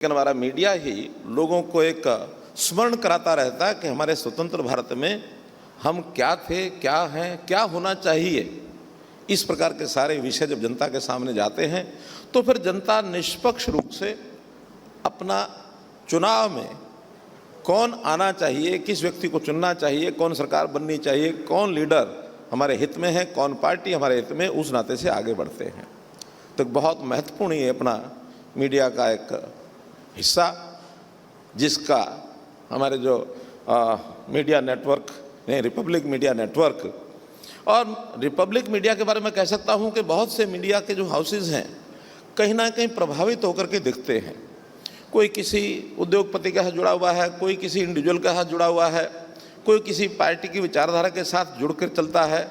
लेकिन हमारा मीडिया ही लोगों को एक स्मरण कराता रहता है कि हमारे स्वतंत्र भारत में हम क्या थे, क्या हैं, क्या होना चाहिए। इस प्रकार के सारे विषय जब जनता के सामने जाते हैं तो फिर जनता निष्पक्ष रूप से अपना चुनाव में कौन आना चाहिए, किस व्यक्ति को चुनना चाहिए, कौन सरकार बननी चाहिए, कौन लीडर हमारे हित में है, कौन पार्टी हमारे हित में, उस नाते से आगे बढ़ते हैं। तो बहुत महत्वपूर्ण ये अपना मीडिया का एक हिस्सा, जिसका हमारे जो मीडिया नेटवर्क ने रिपब्लिक मीडिया नेटवर्क, और रिपब्लिक मीडिया के बारे में कह सकता हूं कि बहुत से मीडिया के जो हाउसेज हैं कहीं ना कहीं प्रभावित होकर के दिखते हैं। कोई किसी उद्योगपति के साथ जुड़ा हुआ है, कोई किसी इंडिविजुअल के साथ जुड़ा हुआ है, कोई किसी पार्टी की विचारधारा के साथ जुड़कर चलता है।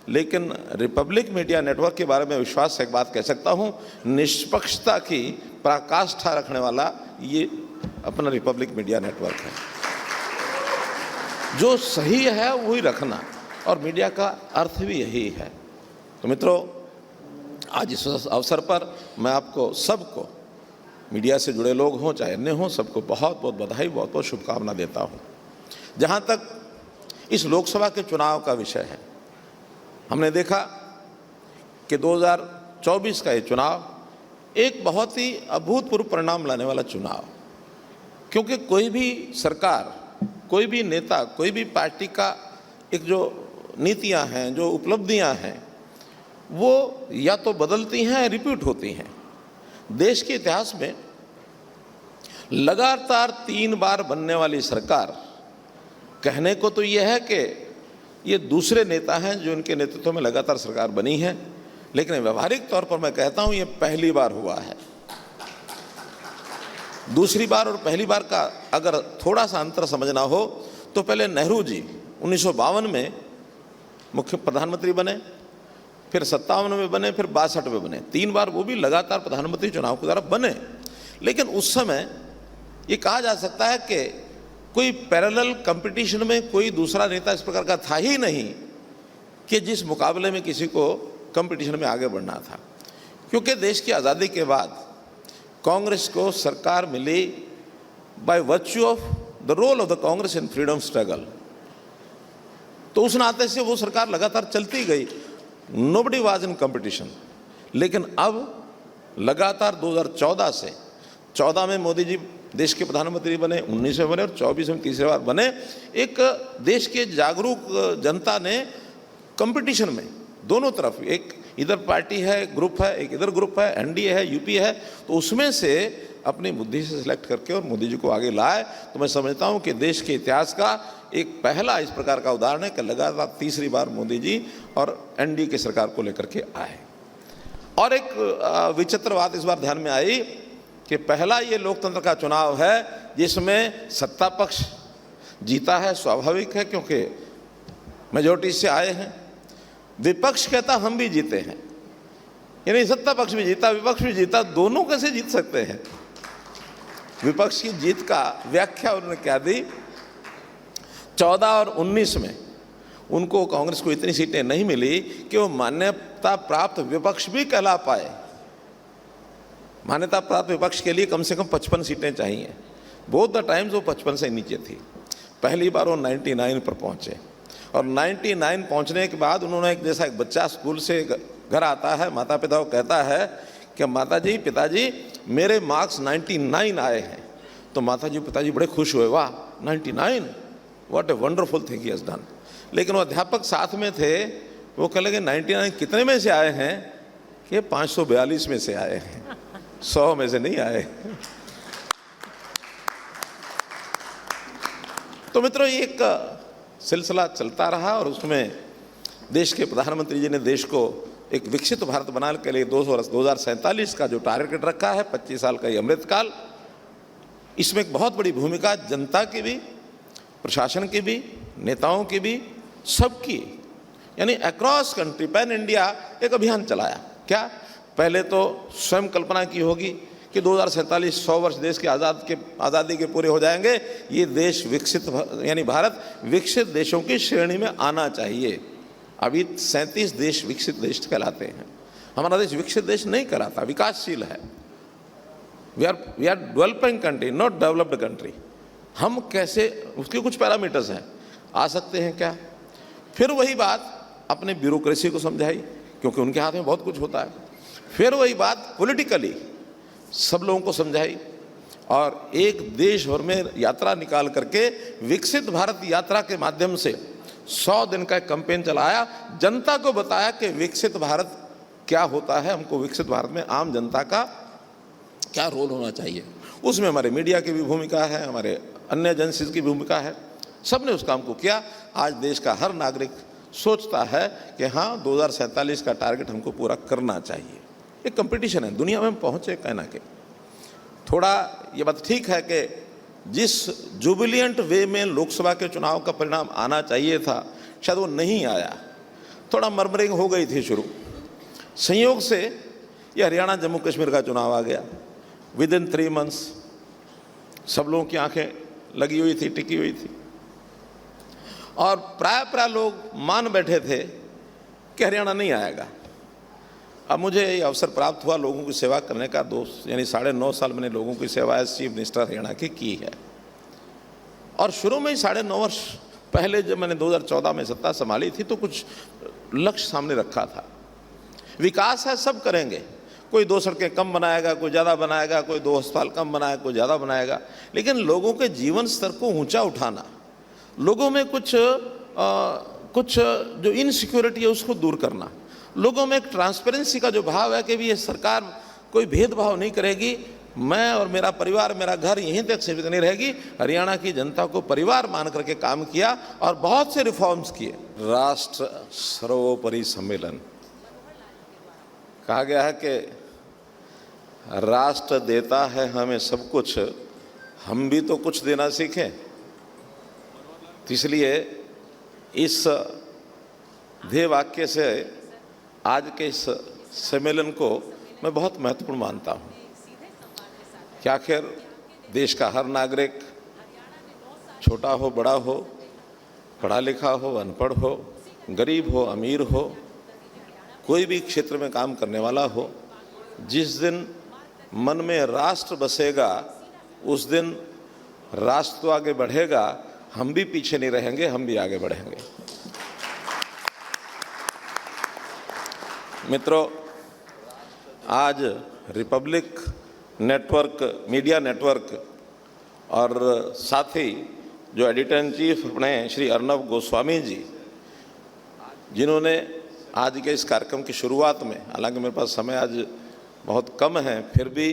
लेकिन रिपब्लिक मीडिया नेटवर्क के बारे में विश्वास से एक बात कह सकता हूं, निष्पक्षता की पराकाष्ठा रखने वाला ये अपना रिपब्लिक मीडिया नेटवर्क है। जो सही है वही रखना, और मीडिया का अर्थ भी यही है। तो मित्रों, आज इस अवसर पर मैं आपको सबको, मीडिया से जुड़े लोग हों चाहे अन्य हों, सबको बहुत बहुत बधाई, बहुत बहुत शुभकामना देता हूं। जहां तक इस लोकसभा के चुनाव का विषय है, हमने देखा कि 2024 का ये चुनाव एक बहुत ही अभूतपूर्व परिणाम लाने वाला चुनाव, क्योंकि कोई भी सरकार, कोई भी नेता, कोई भी पार्टी का एक जो नीतियां हैं, जो उपलब्धियां हैं, वो या तो बदलती हैं, रिपीट होती हैं। देश के इतिहास में लगातार 3 बार बनने वाली सरकार, कहने को तो यह है कि ये दूसरे नेता हैं जो इनके नेतृत्व में लगातार सरकार बनी है, लेकिन व्यवहारिक तौर पर मैं कहता हूं ये पहली बार हुआ है। दूसरी बार और पहली बार का अगर थोड़ा सा अंतर समझना हो तो पहले नेहरू जी 1952 में मुख्य प्रधानमंत्री बने, फिर 57 में बने, फिर 62 में बने। 3 बार वो भी लगातार प्रधानमंत्री चुनाव के द्वारा बने। लेकिन उस समय ये कहा जा सकता है कि कोई पैरेलल कंपटीशन में कोई दूसरा नेता इस प्रकार का था ही नहीं कि जिस मुकाबले में किसी को कंपटीशन में आगे बढ़ना था। क्योंकि देश की आज़ादी के बाद कांग्रेस को सरकार मिली by virtue of the role of the Congress in freedom struggle. तो उस नाते से वो सरकार लगातार चलती गई, नोबडी वाज इन कंपटीशन। लेकिन अब लगातार 2014 से 14 में मोदी जी देश के प्रधानमंत्री बने, 19 में बने और 24 में तीसरी बार बने। एक देश के जागरूक जनता ने कंपटीशन में दोनों तरफ, एक इधर पार्टी है, ग्रुप है, एक इधर ग्रुप है, एनडीए है, यूपी है, तो उसमें से अपनी बुद्धि से सिलेक्ट करके और मोदी जी को आगे लाए। तो मैं समझता हूं कि देश के इतिहास का एक पहला इस प्रकार का उदाहरण है कि लगातार तीसरी बार मोदी जी और एनडीए की सरकार को लेकर के आए। और एक विचित्र बात इस बार ध्यान में आई कि पहला ये लोकतंत्र का चुनाव है जिसमें सत्ता पक्ष जीता है। स्वाभाविक है, क्योंकि मेजोरिटी से आए हैं। विपक्ष कहता हम भी जीते हैं, यानी सत्ता पक्ष भी जीता, विपक्ष भी जीता, दोनों कैसे जीत सकते हैं? विपक्ष की जीत का व्याख्या उन्होंने क्या दी? 14 और 19 में उनको, कांग्रेस को इतनी सीटें नहीं मिली कि वो मान्यता प्राप्त विपक्ष भी कहला पाए। मान्यता प्राप्त विपक्ष के लिए कम से कम 55 सीटें चाहिए। बोथ द टाइम्स वो 55 से नीचे थी। पहली बार वो 99 पर पहुंचे, और 99 पहुंचने के बाद उन्होंने, एक जैसा एक बच्चा स्कूल से घर आता है, माता पिता को कहता है कि माता जी, पिताजी मेरे मार्क्स 99 आए हैं। तो माता जी पिताजी बड़े खुश हुए, वाह 99, what a wonderful thing he has done. लेकिन वो अध्यापक साथ में थे, वो कह लगे 99 कितने में से आए हैं? कि 542 में से आए हैं, 100 में से नहीं आए। तो मित्रों, ये एक सिलसिला चलता रहा, और उसमें देश के प्रधानमंत्री जी ने देश को एक विकसित भारत बनाने के लिए 2047 का जो टारगेट रखा है, 25 साल का ये अमृतकाल, इसमें एक बहुत बड़ी भूमिका जनता की भी, प्रशासन की भी, नेताओं की भी, सबकी, यानी अक्रॉस कंट्री, पैन इंडिया एक अभियान चलाया। क्या पहले तो स्वयं कल्पना की होगी कि 2047 100 वर्ष देश के आज़ादी के पूरे हो जाएंगे, ये देश विकसित, यानी भारत विकसित देशों की श्रेणी में आना चाहिए। अभी 37 देश विकसित देश कहलाते हैं। हमारा देश विकसित देश नहीं कहलाता, विकासशील है। We are developing country, not developed country. हम कैसे, उसके कुछ पैरामीटर्स हैं, आ सकते हैं क्या। फिर वही बात अपने ब्यूरोक्रेसी को समझाई, क्योंकि उनके हाथ में बहुत कुछ होता है। फिर वही बात पॉलिटिकली सब लोगों को समझाई, और एक देश भर में यात्रा निकाल करके विकसित भारत यात्रा के माध्यम से 100 दिन का कैंपेन चलाया, जनता को बताया कि विकसित भारत क्या होता है, हमको विकसित भारत में आम जनता का क्या रोल होना चाहिए। उसमें हमारे मीडिया की भी भूमिका है, हमारे अन्य एजेंसीज की भूमिका है, सबने उस काम को किया। आज देश का हर नागरिक सोचता है कि हाँ 2047 का टारगेट हमको पूरा करना चाहिए। एक कंपटीशन है, दुनिया में हम पहुँचे कहना के। थोड़ा ये बात ठीक है कि जिस जुबिलियंट वे में लोकसभा के चुनाव का परिणाम आना चाहिए था, शायद वो नहीं आया। थोड़ा मर्मरिंग हो गई थी शुरू, संयोग से ये हरियाणा जम्मू कश्मीर का चुनाव आ गया। विद इन 3 मंथ्स सब लोगों की आंखें लगी हुई थी, टिकी हुई थी, और प्राय लोग मान बैठे थे कि हरियाणा नहीं आएगा। अब मुझे ये अवसर प्राप्त हुआ लोगों की सेवा करने का, यानी 9.5 साल मैंने लोगों की सेवा एज चीफ मिनिस्टर हरियाणा की है। और शुरू में ही 9.5 वर्ष पहले जब मैंने 2014 में सत्ता संभाली थी, तो कुछ लक्ष्य सामने रखा था। विकास है, सब करेंगे, कोई 2 सड़कें कम बनाएगा, कोई ज़्यादा बनाएगा, कोई 2 अस्पताल कम बनाएगा, कोई ज़्यादा बनाएगा, लेकिन लोगों के जीवन स्तर को ऊंचा उठाना, लोगों में कुछ जो इनसिक्योरिटी है उसको दूर करना, लोगों में एक ट्रांसपेरेंसी का जो भाव है कि भी ये सरकार कोई भेदभाव नहीं करेगी, मैं और मेरा परिवार, मेरा घर यहीं तक सीमित नहीं रहेगी। हरियाणा की जनता को परिवार मान करके काम किया और बहुत से रिफॉर्म्स किए। राष्ट्र सर्वोपरि सम्मेलन कहा गया है कि राष्ट्र देता है हमें सब कुछ, हम भी तो कुछ देना सीखें। तो इसलिए इस ध्येय वाक्य से आज के इस सम्मेलन को मैं बहुत महत्वपूर्ण मानता हूँ कि आखिर देश का हर नागरिक, छोटा हो बड़ा हो, पढ़ा लिखा हो अनपढ़ हो, गरीब हो अमीर हो, कोई भी क्षेत्र में काम करने वाला हो, जिस दिन मन में राष्ट्र बसेगा उस दिन राष्ट्र तो आगे बढ़ेगा, हम भी पीछे नहीं रहेंगे, हम भी आगे बढ़ेंगे। मित्रों, आज रिपब्लिक नेटवर्क, मीडिया नेटवर्क और साथ ही जो एडिटर इन चीफ अपने श्री अर्नब गोस्वामी जी, जिन्होंने आज के इस कार्यक्रम की शुरुआत में, हालांकि मेरे पास समय आज बहुत कम है, फिर भी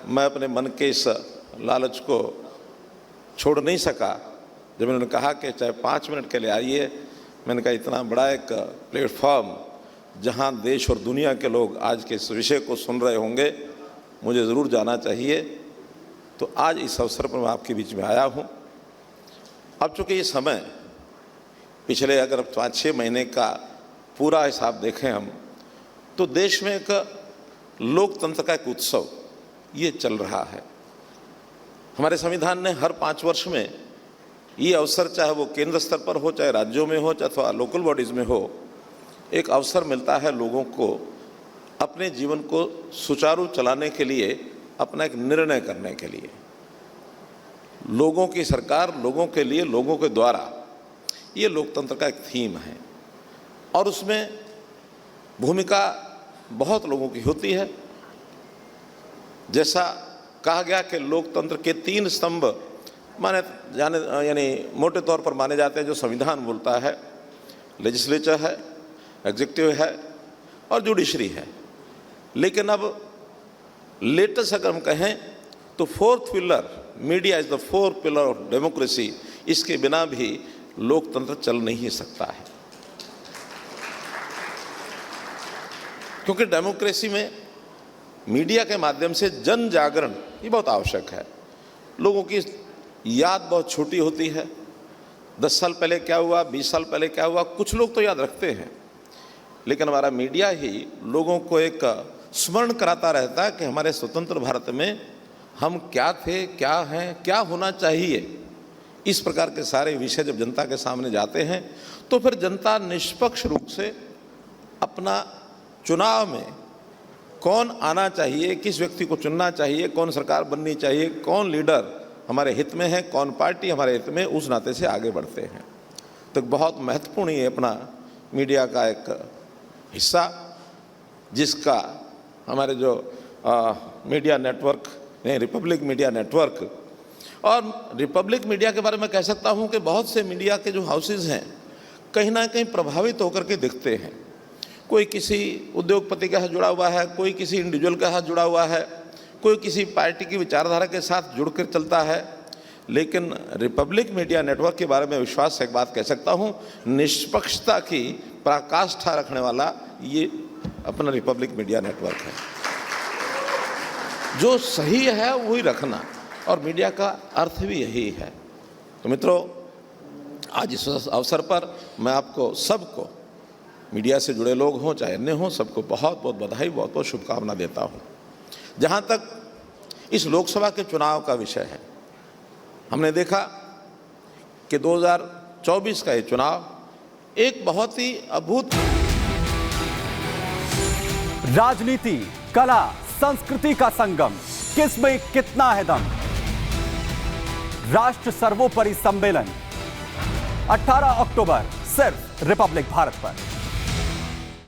मैं अपने मन के इस लालच को छोड़ नहीं सका। जब उन्होंने कहा कि चाहे 5 मिनट के लिए आइए, मैंने कहा इतना बड़ा एक प्लेटफॉर्म जहां देश और दुनिया के लोग आज के इस विषय को सुन रहे होंगे, मुझे ज़रूर जाना चाहिए। तो आज इस अवसर पर मैं आपके बीच में आया हूं। अब चूँकि ये समय पिछले अगर 5-6 महीने का पूरा हिसाब देखें हम, तो देश में एक लोकतंत्र का एक उत्सव ये चल रहा है। हमारे संविधान ने हर 5 वर्ष में ये अवसर, चाहे वो केंद्र स्तर पर हो, चाहे राज्यों में हो, अथवा लोकल बॉडीज़ में हो, एक अवसर मिलता है लोगों को अपने जीवन को सुचारू चलाने के लिए, अपना एक निर्णय करने के लिए। लोगों की सरकार, लोगों के लिए, लोगों के द्वारा, ये लोकतंत्र का एक थीम है और उसमें भूमिका बहुत लोगों की होती है। जैसा कहा गया कि लोकतंत्र के 3 स्तंभ माने जाने, यानी मोटे तौर पर माने जाते हैं, जो संविधान बोलता है, लेजिस्लेचर है, एग्जीक्यूटिव है और जुडिशरी है। लेकिन अब लेटेस्ट अगर हम कहें तो 4th pillar, media is the 4th pillar of democracy. इसके बिना भी लोकतंत्र चल नहीं सकता है, क्योंकि डेमोक्रेसी में मीडिया के माध्यम से जन जागरण ये बहुत आवश्यक है। लोगों की याद बहुत छोटी होती है, 10 साल पहले क्या हुआ, 20 साल पहले क्या हुआ, कुछ लोग तो याद रखते हैं, लेकिन हमारा मीडिया ही लोगों को एक स्मरण कराता रहता है कि हमारे स्वतंत्र भारत में हम क्या थे, क्या हैं, क्या होना चाहिए। इस प्रकार के सारे विषय जब जनता के सामने जाते हैं तो फिर जनता निष्पक्ष रूप से अपना चुनाव में कौन आना चाहिए, किस व्यक्ति को चुनना चाहिए, कौन सरकार बननी चाहिए, कौन लीडर हमारे हित में है, कौन पार्टी हमारे हित में, उस नाते से आगे बढ़ते हैं। तो बहुत महत्वपूर्ण ये अपना मीडिया का एक हिस्सा, जिसका हमारे जो मीडिया नेटवर्क है, रिपब्लिक मीडिया नेटवर्क। और रिपब्लिक मीडिया के बारे में कह सकता हूँ कि बहुत से मीडिया के जो हाउसेज हैं कहीं ना कहीं प्रभावित होकर के दिखते हैं। कोई किसी उद्योगपति के साथ जुड़ा हुआ है, कोई किसी इंडिविजुअल के साथ जुड़ा हुआ है, कोई किसी पार्टी की विचारधारा के साथ जुड़कर चलता है। लेकिन रिपब्लिक मीडिया नेटवर्क के बारे में विश्वास से एक बात कह सकता हूँ, निष्पक्षता की पराकाष्ठा रखने वाला ये अपना रिपब्लिक मीडिया नेटवर्क है। जो सही है वही रखना, और मीडिया का अर्थ भी यही है। तो मित्रों, आज इस अवसर पर मैं आपको सबको, मीडिया से जुड़े लोग हों चाहे अन्य हों, सबको बहुत बहुत बधाई, बहुत बहुत शुभकामना देता हूँ। जहाँ तक इस लोकसभा के चुनाव का विषय है, हमने देखा कि 2024 का ये चुनाव एक बहुत ही अद्भुत राजनीति, कला, संस्कृति का संगम, किसमें कितना है दम। राष्ट्र सर्वोपरि सम्मेलन 18 अक्टूबर सिर्फ रिपब्लिक भारत पर।